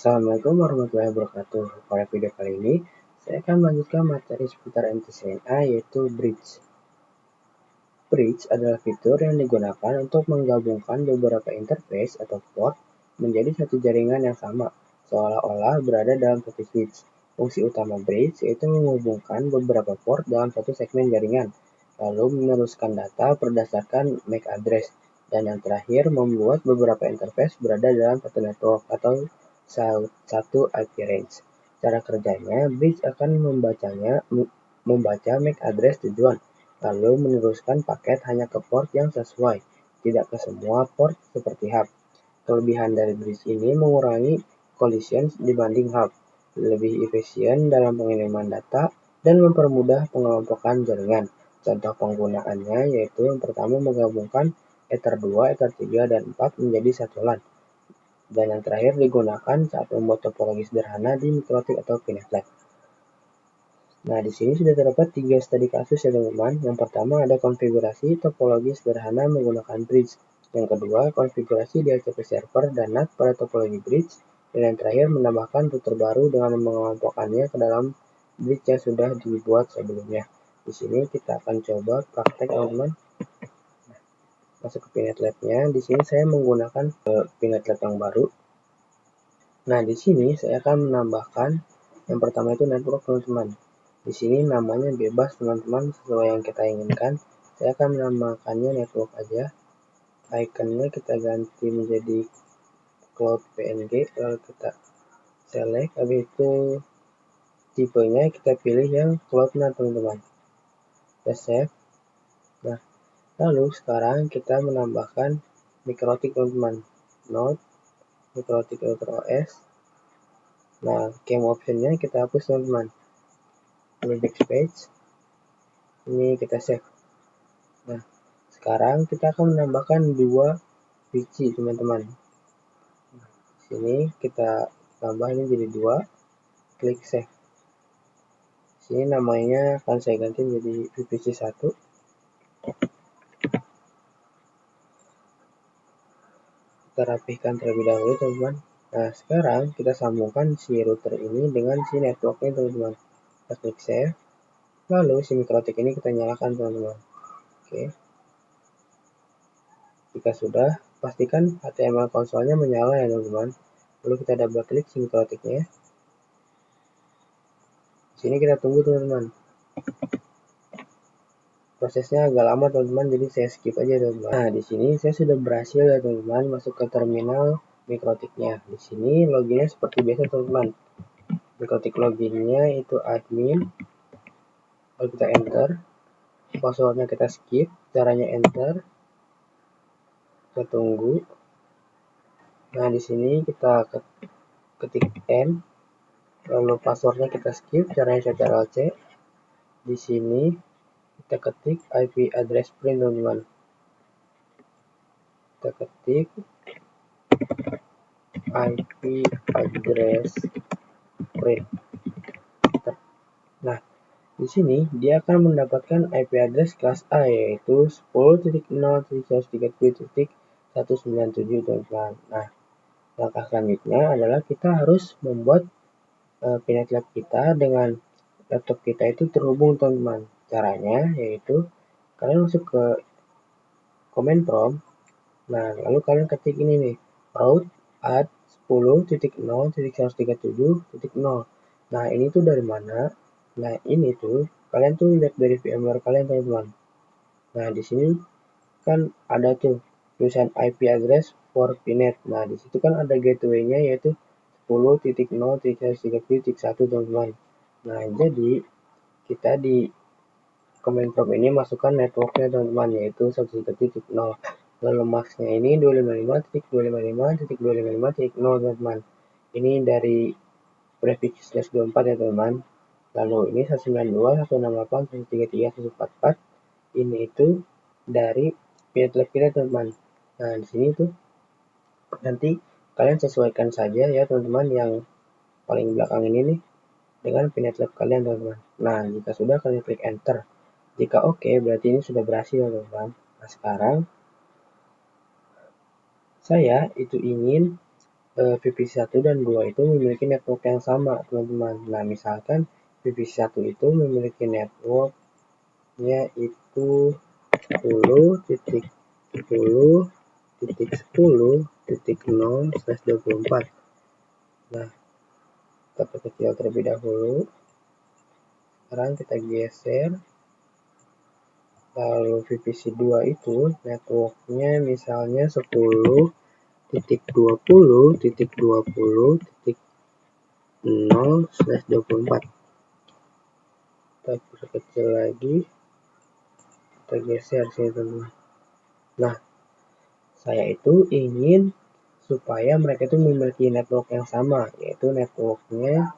Assalamualaikum warahmatullahi wabarakatuh. Pada video kali ini, saya akan melanjutkan materi seputar MTCNA yaitu Bridge. Bridge adalah fitur yang digunakan untuk menggabungkan beberapa interface atau port menjadi satu jaringan yang sama, seolah-olah berada dalam satu switch. Fungsi utama Bridge yaitu menghubungkan beberapa port dalam satu segmen jaringan, lalu meneruskan data berdasarkan MAC address, dan yang terakhir membuat beberapa interface berada dalam satu network atau satu IP range. Cara kerjanya, Bridge akan membaca MAC address tujuan, lalu meneruskan paket hanya ke port yang sesuai, tidak ke semua port seperti hub. Kelebihan dari Bridge ini mengurangi collision dibanding hub, lebih efisien dalam pengiriman data, dan mempermudah pengelompokan jaringan. Contoh penggunaannya yaitu yang pertama menggabungkan Ether 2, Ether 3, dan 4 menjadi satu LAN. Dan yang terakhir digunakan saat membuat topologi sederhana di mikrotik atau VNetLab. Nah, di sini sudah terdapat 3 studi kasus ya teman-teman. Yang pertama ada konfigurasi topologi sederhana menggunakan Bridge. Yang kedua, konfigurasi DHCP server dan NAT pada topologi Bridge. Dan yang terakhir, menambahkan router baru dengan mengelompokkannya ke dalam Bridge yang sudah dibuat sebelumnya. Di sini kita akan coba praktek teman-teman. Masuk ke VNetLab-nya. Di sini saya menggunakan VNetLab yang baru. Nah, di sini saya akan menambahkan yang pertama itu network teman-teman. Di sini namanya bebas teman-teman sesuai yang kita inginkan. Saya akan menamakannya network aja. Iconnya kita ganti menjadi cloud PNG, lalu kita select, habis itu tipenya kita pilih yang cloud NAT teman-teman. Kita save. Nah, lalu sekarang kita menambahkan mikrotik teman-teman. Node mikrotik router OS. Nah, game optionnya kita hapus teman-teman. Ini backspace. Ini kita save. Nah, sekarang kita akan menambahkan 2 VC teman-teman. Sini kita tambah ini jadi 2. Klik save. Sini namanya akan saya ganti menjadi VPC 1. Kita rapihkan terlebih dahulu teman-teman. Nah, sekarang kita sambungkan si router ini dengan si networknya teman-teman. Kita klik save. Lalu si mikrotik ini kita nyalakan teman-teman. Oke. Jika sudah, pastikan HTML konsolnya menyala ya teman-teman. Lalu kita double klik si mikrotiknya. Sini kita tunggu teman-teman. Prosesnya agak lama teman-teman, jadi saya skip aja teman-teman. Nah, di sini saya sudah berhasil ya teman-teman masuk ke terminal mikrotiknya. Di sini loginnya seperti biasa teman-teman. Mikrotik loginnya itu admin. Lalu kita enter. Passwordnya kita skip, caranya enter. Kita tunggu. Nah, di sini kita ketik N. Lalu passwordnya kita skip, caranya Ctrl+C. Di sini kita ketik IP address print teman-teman. Kita ketik IP address print. Nah, di sini dia akan mendapatkan IP address kelas A yaitu 10.0.137.197 teman-teman. Nah, langkah selanjutnya adalah kita harus membuat VNetLab kita dengan laptop kita itu terhubung teman-teman. Caranya yaitu kalian masuk ke command prompt. Nah, lalu kalian ketik ini nih, route add 10.0.137.0. Nah, ini tuh dari mana? Nah, ini tuh kalian tuh lihat dari VMware kalian teman-teman. Nah, di sini kan ada tuh tulisan IP address for VNet. Nah, di situ kan ada gateway-nya yaitu 10.0.137.1 teman-teman. Nah, jadi kita di command prompt ini masukkan networknya teman-teman yaitu 1.1.0. Lalu masknya ini 255.255.255.0 teman-teman. Ini dari prefix /24 ya teman-teman. Lalu ini 192.168.133.144. Ini itu dari VNetLab kita teman-teman. Nah, di sini tuh nanti kalian sesuaikan saja ya teman-teman yang paling belakang ini nih dengan VNetLab kalian teman-teman. Nah, jika sudah kalian klik enter. Jika oke, berarti ini sudah berhasil teman-teman. Nah, sekarang saya itu ingin VPC 1 dan 2 itu memiliki network yang sama, teman-teman. Nah, misalkan VPC 1 itu memiliki networknya itu 10.10.10.0/24. Nah, kita perkecil terlebih dahulu. Sekarang kita geser. Lalu VPC 2 itu networknya misalnya 10.20.20.0/24. Kita perkecil lagi. Kita geser sini, teman-teman. Nah, saya itu ingin supaya mereka itu memiliki network yang sama, yaitu networknya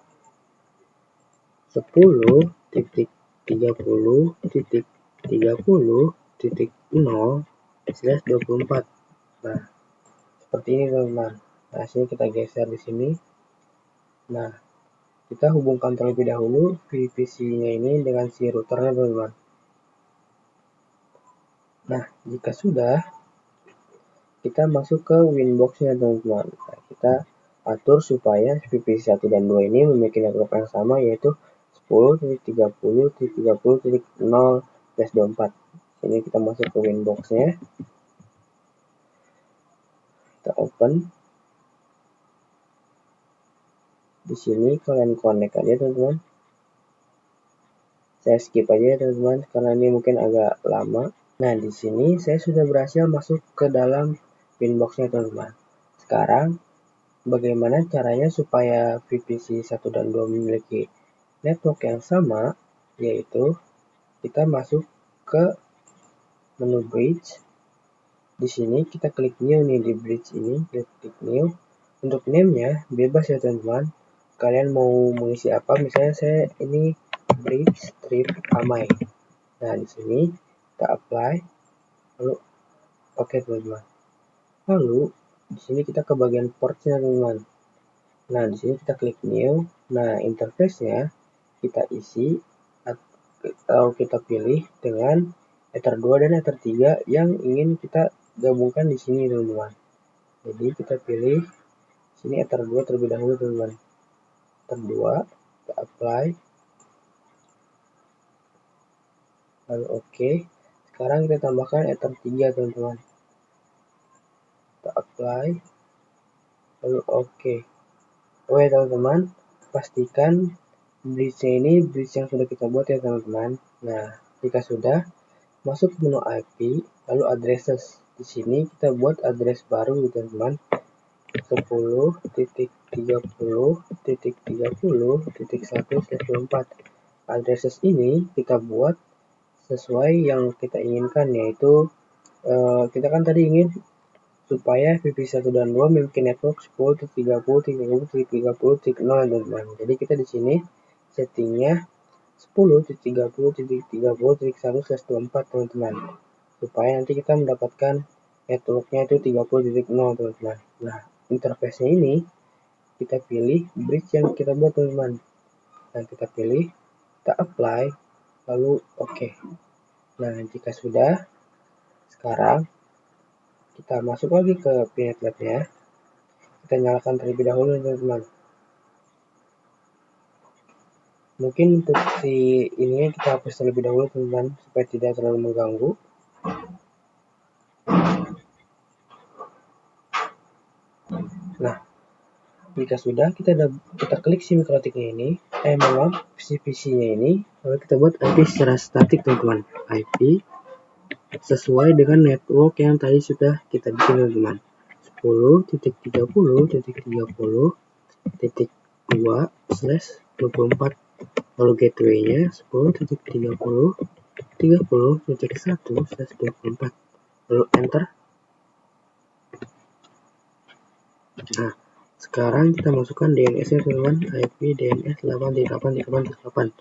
10.30.30.0/24. Nah, seperti ini, teman-teman. Nah, sini kita geser di sini. Nah, kita hubungkan terlebih dahulu VPC-nya ini dengan si routernya, teman-teman. Nah, jika sudah, kita masuk ke Winbox-nya, teman-teman. Nah, kita atur supaya VPC 1 dan 2 ini memiliki network yang sama, yaitu 10.30.30.0/24. Ini kita masuk ke Winbox-nya. Kita open. Di sini kalian connect aja, teman-teman. Saya skip aja, teman-teman, karena ini mungkin agak lama. Nah, di sini saya sudah berhasil masuk ke dalam Winbox-nya, teman-teman. Sekarang, bagaimana caranya supaya VPC 1 dan 2 memiliki network yang sama, yaitu kita masuk ke menu bridge. Di sini kita klik new nih, di bridge ini, klik new. Untuk name-nya bebas ya, teman-teman. Kalian mau mengisi apa? Misalnya saya ini bridge strip amai. Nah, di sini kita apply, lalu oke, teman-teman. Lalu di sini kita ke bagian port-nya, teman-teman. Nah, di sini kita klik new. Nah, interface-nya kita isi atau kita pilih dengan Ether 2 dan Ether 3 yang ingin kita gabungkan di sini, teman-teman. Jadi kita pilih sini Ether 2 terlebih dahulu, teman-teman. Ether 2, kita apply. Lalu oke. Sekarang kita tambahkan Ether 3, teman-teman. Kita apply. Lalu oke. Oke, teman-teman, pastikan bridge ini bridge yang sudah kita buat ya, teman-teman. Nah, jika sudah, masuk ke menu IP, lalu addresses. Di sini kita buat address baru, teman-teman. 10.30.30.1/24. Addresses ini kita buat sesuai yang kita inginkan, yaitu kita kan tadi ingin supaya VPC 1 dan 2 memiliki network 10.30.30.30.0, teman-teman. Jadi kita di sini settingnya 10.30.30.1/24, teman-teman, supaya nanti kita mendapatkan networknya itu 30.0, teman-teman. Nah, interface-nya ini kita pilih bridge yang kita buat, teman-teman. Nah, kita pilih, kita apply, lalu oke. Nah, jika sudah, sekarang kita masuk lagi ke Pinet Lab-nya. Kita nyalakan terlebih dahulu, teman-teman. Mungkin untuk si ininya kita hapus terlebih dahulu, teman-teman, supaya tidak terlalu mengganggu. Nah, jika sudah, kita klik si mikrotiknya ini, VPC-nya ini, lalu kita buat IP secara statik, teman-teman. IP sesuai dengan network yang tadi sudah kita bikin, teman-teman. 10.30.30.2/24. Lalu gateway-nya 10.30.30.1/24. Lalu enter. Nah, sekarang kita masukkan DNS-nya, teman-teman. IP DNS 8.8.8.8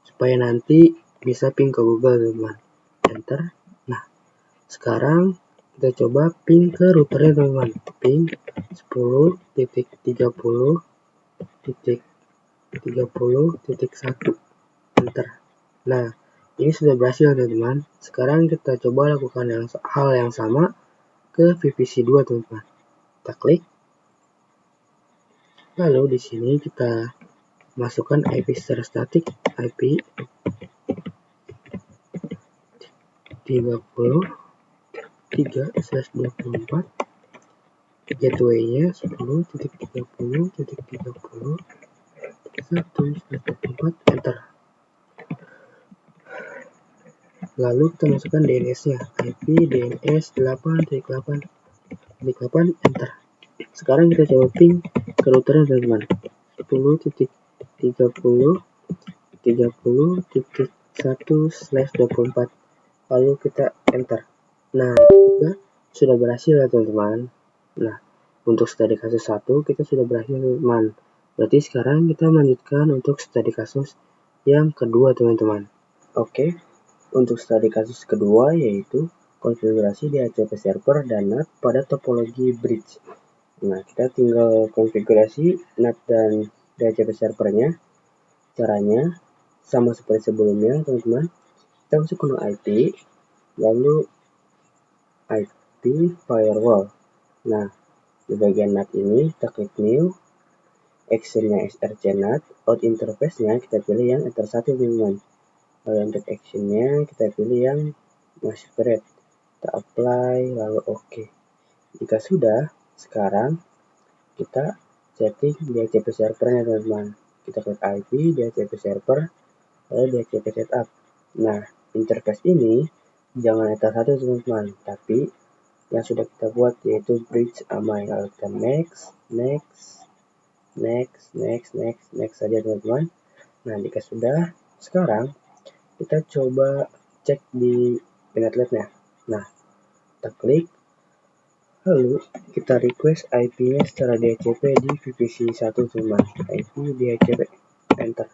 supaya nanti bisa ping ke Google, teman-teman. Enter. Nah, sekarang kita coba ping ke routernya, teman-teman. Ping 10.30.30.1. Enter. Nah, ini sudah berhasil, teman-teman. Sekarang kita coba lakukan hal yang sama ke VPC 2, teman-teman. Kita klik. Lalu di sini kita masukkan IP secara statik, IP 33/24, gateway-nya 10.30.30.1/24, enter. Lalu kita masukkan DNS-nya, IP DNS 8.8.8, enter. Sekarang kita coba ping ke routernya teman-teman, 10.30.30.1/24, lalu kita enter. Nah, juga sudah berhasil ya teman-teman. Nah, untuk studi kasus 1 kita sudah berhasil teman-teman. Berarti sekarang kita lanjutkan untuk studi kasus yang kedua teman-teman. Oke, untuk studi kasus kedua yaitu konfigurasi DHCP server dan NAT pada topologi bridge. Nah, kita tinggal konfigurasi NAT dan DHCP servernya. Caranya sama seperti sebelumnya teman-teman. Kita masuk ke IP, lalu IP firewall. Nah, di bagian NAT ini kita klik new, actionnya src NAT, out interface-nya kita pilih yang Ether 1 teman-teman. Lalu untuk actionnya kita pilih yang masquerade, kita apply lalu oke. Jika sudah, sekarang kita setting DHCP servernya teman-teman. Kita klik IP DHCP server, lalu DHCP setup. Nah, interface ini jangan Ether 1 teman-teman, tapi yang sudah kita buat yaitu bridge AMI. Lalu kita next saja teman-teman. Nah, jika sudah, sekarang kita coba cek di Pinatlab-nya. Nah, kita klik, lalu kita request IP-nya secara DHCP di VPC1 teman-teman. IP DHCP, enter.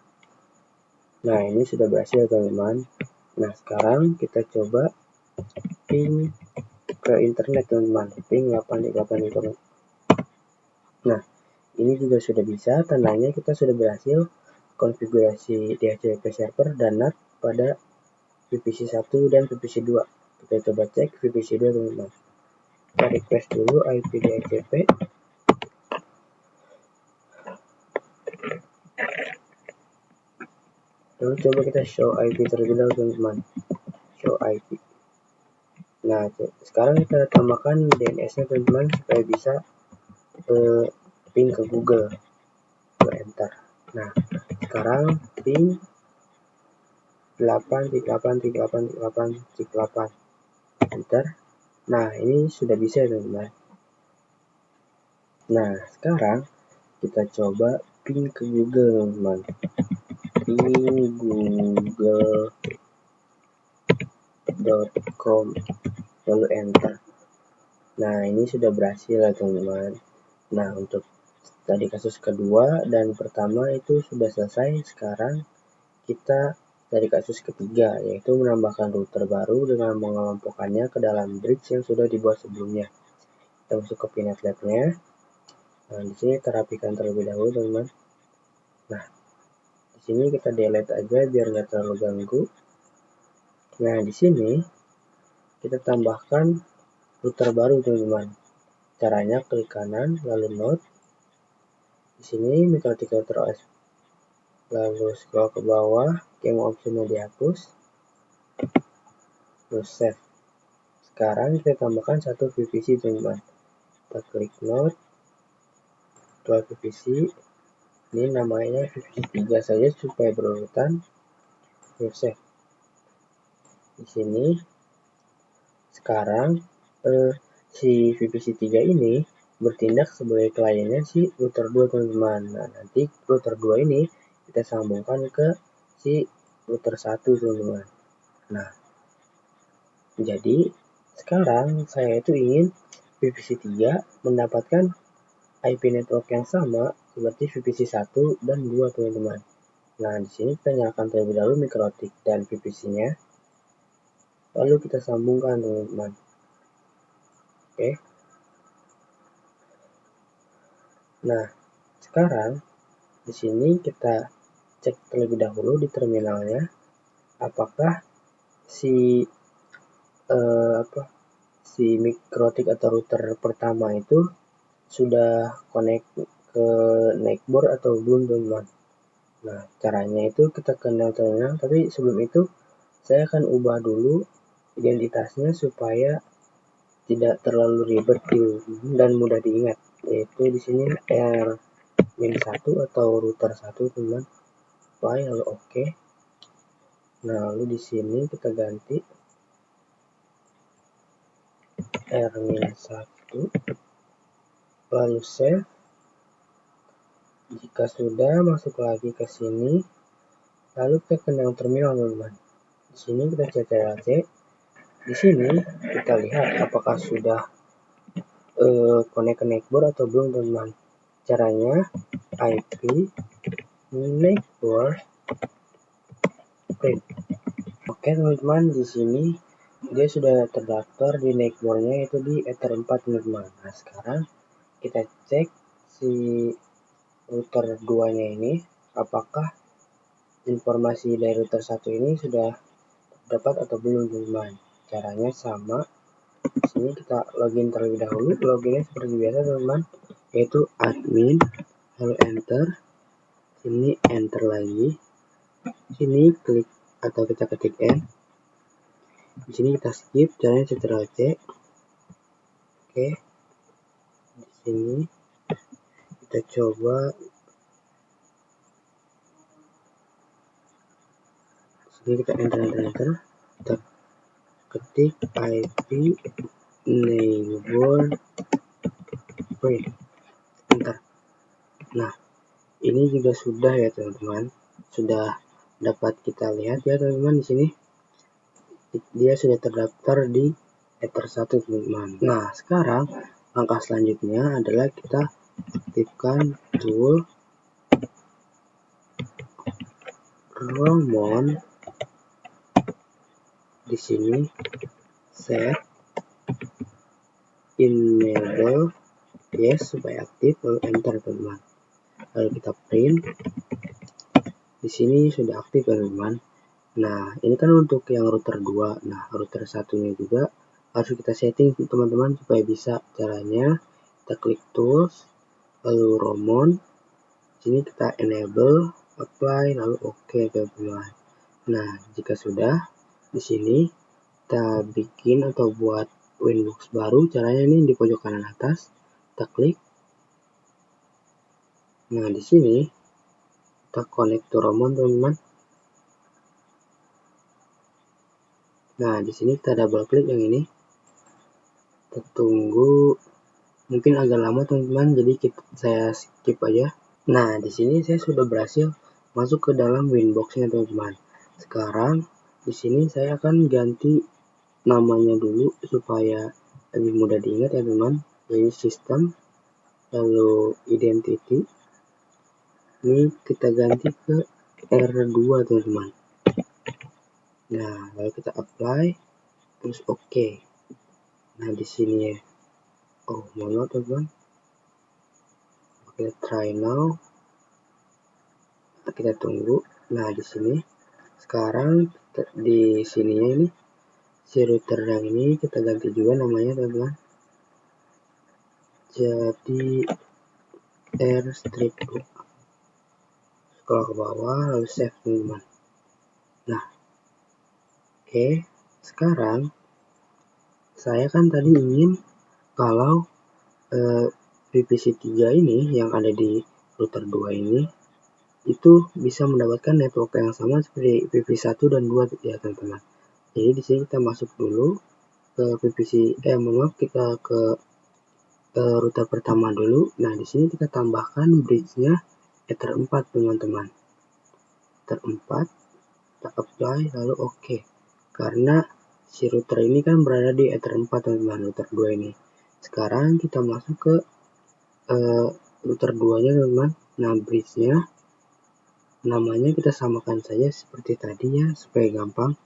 Nah, ini sudah berhasil teman-teman. Nah, sekarang kita coba ping ke internet teman-teman, ping 8.8 internet. Nah, ini juga sudah bisa, tandanya kita sudah berhasil konfigurasi DHCP server dan NAT pada VPC 1 dan VPC 2. Kita coba cek VPC 2 teman-teman. Kita request dulu IP DHCP. Lalu coba kita show IP terlebih dahulu teman-teman. Show IP. Nah, sekarang kita tambahkan DNS-nya teman-teman supaya bisa ping ke Google. Enter. Nah, sekarang ping 8.8.8.8.8. Enter. Nah, ini sudah bisa teman-teman. Nah, sekarang kita coba ping ke Google teman-teman. Ping google.com, lalu enter. Nah, ini sudah berhasil ya teman-teman. Nah, untuk tadi kasus kedua dan pertama itu sudah selesai. Sekarang kita dari kasus ketiga, yaitu menambahkan router baru dengan mengelompokkannya ke dalam bridge yang sudah dibuat sebelumnya. Kita masuk ke Pinatlab-nya. Nah, di sini kita rapikan terlebih dahulu teman-teman. Nah, di sini kita delete aja biar nggak terlalu ganggu. Nah, di sini kita tambahkan router baru teman-teman. Caranya klik kanan lalu node. Di sini MikroTik Router OS. Lalu scroll ke bawah, game optionnya dihapus. Terus save. Sekarang kita tambahkan satu VPC teman-teman. Kita klik node, keluar VPC. Ini namanya VPC 3 saja supaya berurutan. Terus save. Di sini sekarang si VPC 3 ini bertindak sebagai kliennya si router 2 teman-teman. Nah, nanti router 2 ini kita sambungkan ke si router 1 teman-teman. Nah, jadi sekarang saya itu ingin VPC 3 mendapatkan IP network yang sama seperti VPC 1 dan 2 teman-teman. Nah, di sini kita nyalakan terlebih dahulu MikroTik dan VPC-nya. Lalu kita sambungkan teman-teman. Oke. Nah, sekarang di sini kita cek terlebih dahulu di terminalnya apakah si MikroTik atau router pertama itu sudah connect ke neighbor atau belum teman-teman. Nah, caranya itu kita kenal terminal, tapi sebelum itu saya akan ubah dulu identitasnya supaya tidak terlalu ribet dan mudah diingat, yaitu di sini R-1 atau router 1 teman. Lalu oke. Nah, lalu di sini kita ganti R-1, lalu save. Jika sudah, masuk lagi ke sini, lalu kita kenal terminal teman-teman. Di sini kita ctrl-C. Di sini kita lihat apakah sudah connect ke neighbor atau belum teman-teman. Caranya IP neighbor print. Oke teman-teman, di sini dia sudah terdaftar di neighbornya, itu di Ether 4 teman-teman. Nah, sekarang kita cek si router 2 nya ini apakah informasi dari router 1 ini sudah dapat atau belum teman-teman. Caranya sama. Di sini kita login terlebih dahulu. Loginnya seperti biasa teman-teman, yaitu admin, lalu enter. Sini enter lagi. Sini klik atau kita ketik N. Di sini kita skip, caranya ctrl-C. Oke. Di sini kita coba. Sini kita enter. Kita ketik IP neighbor print. Enter. Nah, ini juga sudah ya teman-teman. Sudah dapat kita lihat ya teman-teman, di sini dia sudah terdaftar di Ether 1 teman-teman. Nah, sekarang langkah selanjutnya adalah kita aktifkan tool Romon. Di sini set enable yes supaya aktif, lalu enter teman-teman. Lalu kita print. Di sini sudah aktif teman-teman. Nah, ini kan untuk yang router 2. Nah, router satunya juga harus kita setting teman-teman supaya bisa. Caranya kita klik tools, lalu Romon. Sini kita enable, apply, lalu oke teman-teman. Nah, jika sudah, di sini kita bikin atau buat Winbox baru. Caranya ini di pojok kanan atas, kita klik. Nah, di sini kita connect to Romon teman-teman. Nah, di sini kita double klik yang ini. Kita tunggu, mungkin agak lama teman-teman, jadi saya skip aja. Nah, di sini saya sudah berhasil masuk ke dalam Winbox-nya teman-teman. Sekarang di sini saya akan ganti namanya dulu supaya lebih mudah diingat ya teman-teman. Jadi sistem, lalu identity. Ini kita ganti ke R2 teman-teman. Nah, lalu kita apply, terus oke. Nah, di sini ya. Oh, mohon maaf teman-teman. Kita try now. Kita tunggu. Nah, di sini sekarang di sininya ini si router yang ini kita ganti juga namanya teman-teman. Jadi R-strip. Scroll ke bawah lalu save teman-teman. Nah, oke. Sekarang saya kan tadi ingin kalau VPC3 ini yang ada di router 2 ini itu bisa mendapatkan network yang sama seperti VPC1 dan 2 ya teman-teman. Jadi di sini kita masuk dulu ke kita ke router pertama dulu. Nah, di sini kita tambahkan bridge-nya Ether 4 teman-teman. Ether 4 kita apply lalu oke. Karena si router ini kan berada di Ether 4 teman-teman, router 2 ini. Sekarang kita masuk ke router 2 nya teman-teman. Nah, bridge-nya namanya kita samakan saja seperti tadi ya supaya gampang.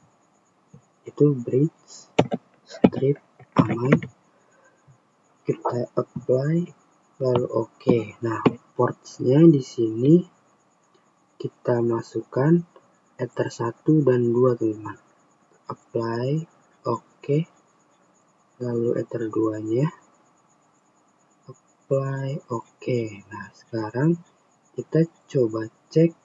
Itu bridge strip aman. Kita apply lalu oke. Nah, ports-nya di sini kita masukkan Ether 1 dan 2 teman-teman. Apply oke. Lalu Ether 2 nya apply. Oke, nah sekarang kita coba cek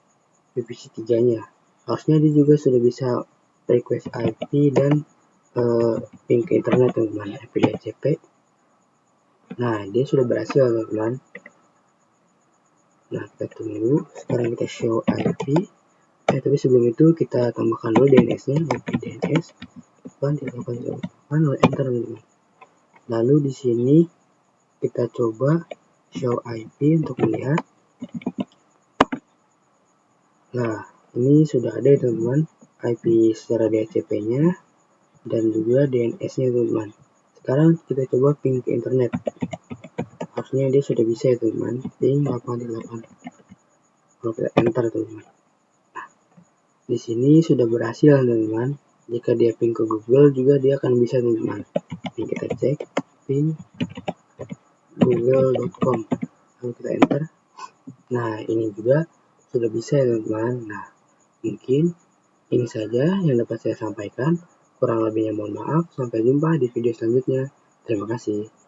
PPC3-nya. Harusnya dia juga sudah bisa request IP dan ping ke internet, teman-teman, IP DHCP. Nah, dia sudah berhasil, teman-teman. Nah, kita tunggu. Sekarang kita show IP. Tapi sebelum itu kita tambahkan dulu DNS-nya, IP DNS 8.8.8, enter, teman-teman. Lalu di sini kita coba show IP untuk melihat. Nah, ini sudah ada, teman-teman, IP secara DHCP-nya dan juga DNS-nya, teman-teman. Sekarang kita coba ping ke internet. Harusnya dia sudah bisa ya, teman-teman. Ping 8.8. Kalau kita enter, teman-teman. Nah, di sini sudah berhasil, teman-teman. Jika dia ping ke Google juga dia akan bisa, teman-teman. Ini kita cek ping google.com. Lalu kita enter. Nah, ini juga sudah bisa ya, teman-teman. Nah, mungkin ini saja yang dapat saya sampaikan. Kurang lebihnya mohon maaf. Sampai jumpa di video selanjutnya. Terima kasih.